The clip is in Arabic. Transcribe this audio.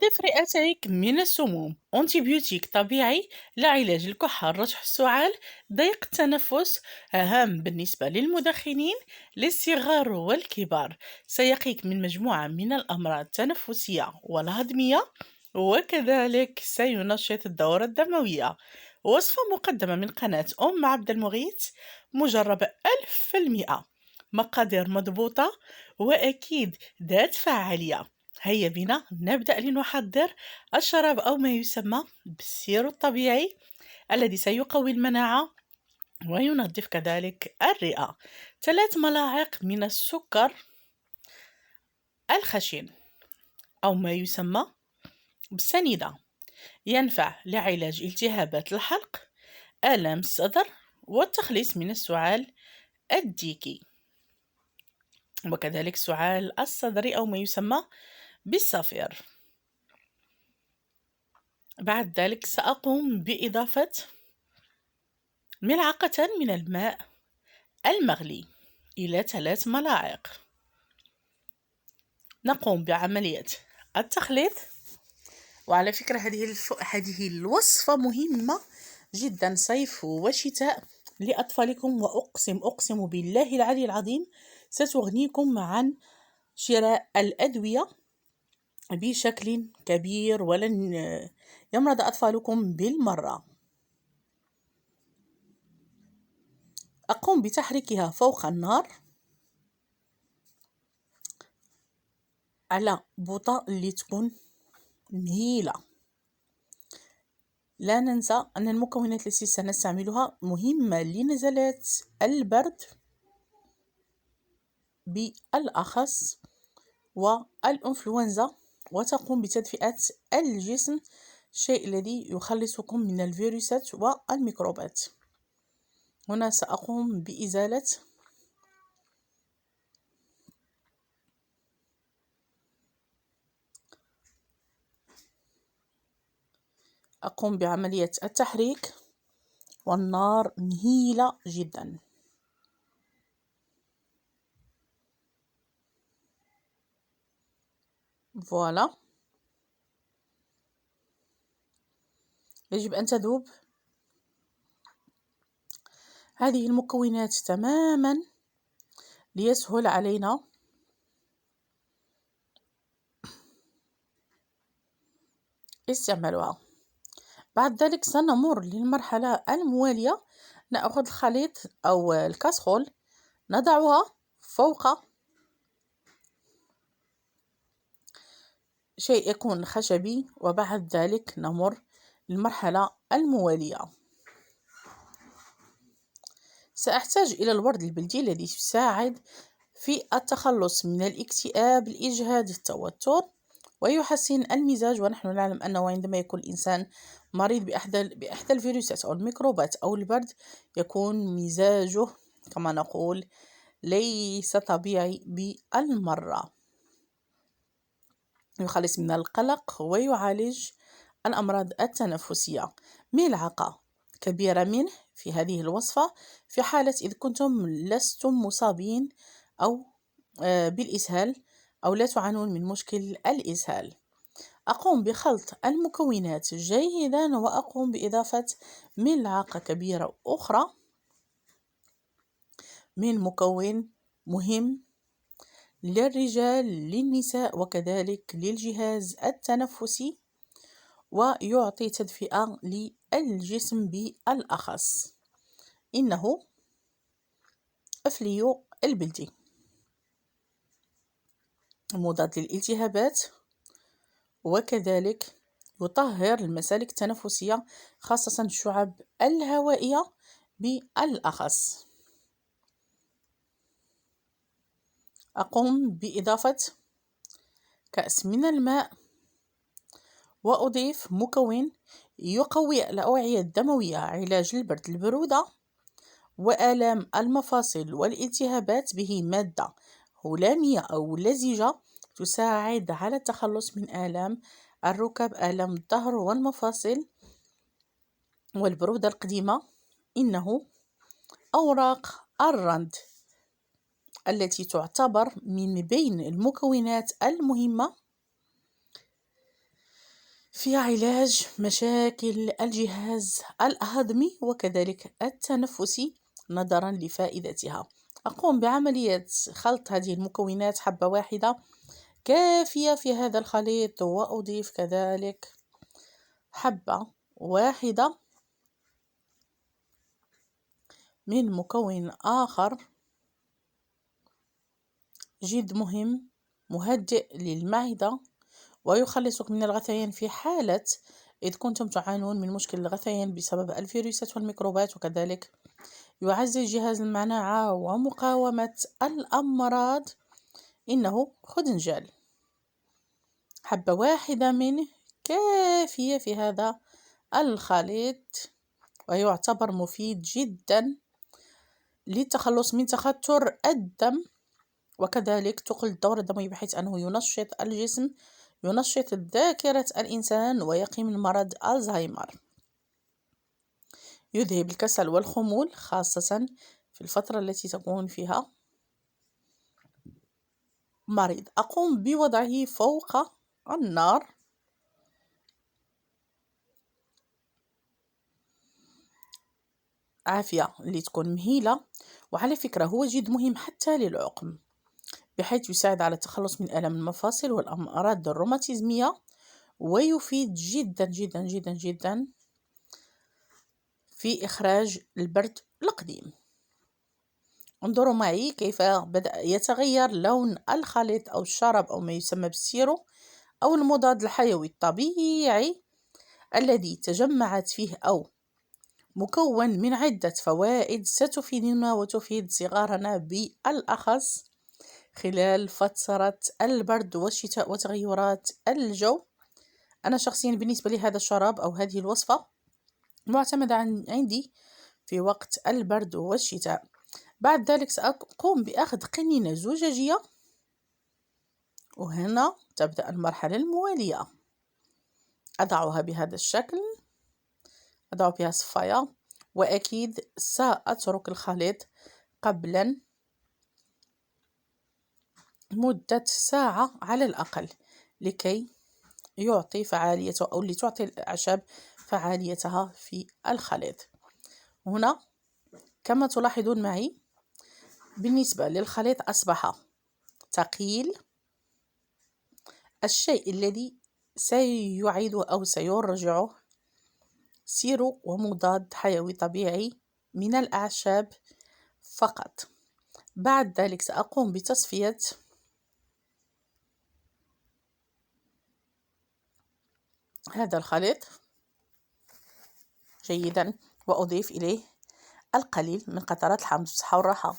نظف رئتيك من السموم. أنتيبيوتيك طبيعي لعلاج الكحة، رشح السعال، ضيق التنفس، هام بالنسبة للمدخنين، للصغار والكبار. سيقيك من مجموعة من الأمراض التنفسية والهضمية، وكذلك سينشط الدورة الدموية. وصفة مقدمة من قناة عبد المغيث، مجربة 1000%، مقادير مضبوطة، وأكيد ذات فعالية. هيا بنا نبدأ لنحضر الشراب أو ما يسمى بالسيرو الطبيعي، الذي سيقوي المناعة وينظف كذلك الرئة. 3 ملاعق من السكر الخشن أو ما يسمى بالسنيدة، ينفع لعلاج التهابات الحلق، آلام الصدر، والتخليص من السعال الديكي، وكذلك سعال الصدر أو ما يسمى بالصفير. بعد ذلك سأقوم بإضافة ملعقة من الماء المغلي إلى 3 ملاعق. نقوم بعملية التخليط. وعلى فكرة هذه الوصفة مهمة جدا صيف وشتاء لأطفالكم، وأقسم بالله العلي العظيم ستغنيكم عن شراء الأدوية بشكل كبير، ولن يمرض أطفالكم بالمرة. أقوم بتحريكها فوق النار على بوطة اللي تكون مهيلة. لا ننسى أن المكونات التي سنستعملها مهمة لنزلات البرد بالأخص والإنفلونزا، وتقوم بتدفئة الجسم، الشيء الذي يخلصكم من الفيروسات والميكروبات. هنا سأقوم بإزالة أقوم بعملية التحريك، والنار مهيلة جدا. فوالا، يجب أن تذوب هذه المكونات تماما ليسهل علينا استعمالها. بعد ذلك سنمر للمرحلة الموالية. نأخذ الخليط أو الكاسرول، نضعها فوق شيء يكون خشبي، وبعد ذلك نمر للمرحلة الموالية. سأحتاج إلى الورد البلدي الذي يساعد في التخلص من الاكتئاب، الإجهاد، التوتر، ويحسن المزاج. ونحن نعلم أنه عندما يكون الإنسان مريض بإحدى الفيروسات أو الميكروبات أو البرد، يكون مزاجه كما نقول ليس طبيعي بالمرة. يخلص من القلق ويعالج الأمراض التنفسية. ملعقة كبيرة منه في هذه الوصفة في حالة إذ كنتم لستم مصابين أو بالإسهال، أو لا تعانون من مشكل الإسهال. أقوم بخلط المكونات جيدا، وأقوم بإضافة ملعقة كبيرة أخرى من مكون مهم للرجال، للنساء، وكذلك للجهاز التنفسي، ويعطي تدفئة للجسم بالأخص. إنه أفليو البلدي، مضاد للالتهابات، وكذلك يطهر المسالك التنفسية خاصة الشعب الهوائية بالأخص. أقوم بإضافة كأس من الماء، وأضيف مكون يقوي الأوعية الدموية، علاج البرد، البرودة، وآلام المفاصل والالتهابات، به مادة هلامية أو لزجة تساعد على التخلص من آلام الركب، آلام الظهر والمفاصل والبرودة القديمة. إنه أوراق الرند التي تعتبر من بين المكونات المهمة في علاج مشاكل الجهاز الهضمي وكذلك التنفسي نظرا لفائدتها. أقوم بعملية خلط هذه المكونات حبة واحدة كافية في هذا الخليط، وأضيف كذلك حبة واحدة من مكون آخر جد مهم مهدئ للمعدة ويخلصك من الغثيان في حالة إذ كنتم تعانون من مشكل الغثيان بسبب الفيروسات والميكروبات، وكذلك يعزز جهاز المناعة ومقاومة الأمراض. إنه خدنجال، حبة واحدة منه كافية في هذا الخليط، ويعتبر مفيد جدا للتخلص من تخثر الدم وكذلك تقل الدورة الدموية، بحيث أنه ينشط الجسم، ينشط ذاكرة الإنسان ويقي من مرض الزهايمر، يذهب الكسل والخمول خاصة في الفترة التي تكون فيها مريض. أقوم بوضعه فوق النار عافية اللي تكون مهيلة. وعلى فكرة هو جد مهم حتى للعقم، بحيث يساعد على التخلص من آلام المفاصل والأمراض الروماتيزمية، ويفيد جدا جدا جدا جدا في إخراج البرد القديم. انظروا معي كيف بدأ يتغير لون الخليط أو الشراب أو ما يسمى بالسيرو أو المضاد الحيوي الطبيعي الذي تجمعت فيه أو مكون من عدة فوائد ستفيدنا وتفيد صغارنا بالأخص خلال فترة البرد والشتاء وتغيرات الجو. أنا شخصيا بالنسبة لهذا الشراب أو هذه الوصفة معتمدة عندي في وقت البرد والشتاء. بعد ذلك سأقوم بأخذ قنينة زجاجية، وهنا تبدأ المرحلة الموالية. أضعها بهذا الشكل، أضع بها صفاية، وأكيد سأترك الخليط قبلا مدة ساعة على الأقل لكي يعطي فعاليته أو لتعطي الأعشاب فعاليتها في الخليط. هنا كما تلاحظون معي بالنسبة للخليط أصبح ثقيل. الشيء الذي سيعيده أو سيرجعه سيرو ومضاد حيوي طبيعي من الأعشاب فقط. بعد ذلك سأقوم بتصفية هذا الخليط جيدا، وأضيف إليه القليل من قطرات الحامض. بالصحة والراحة.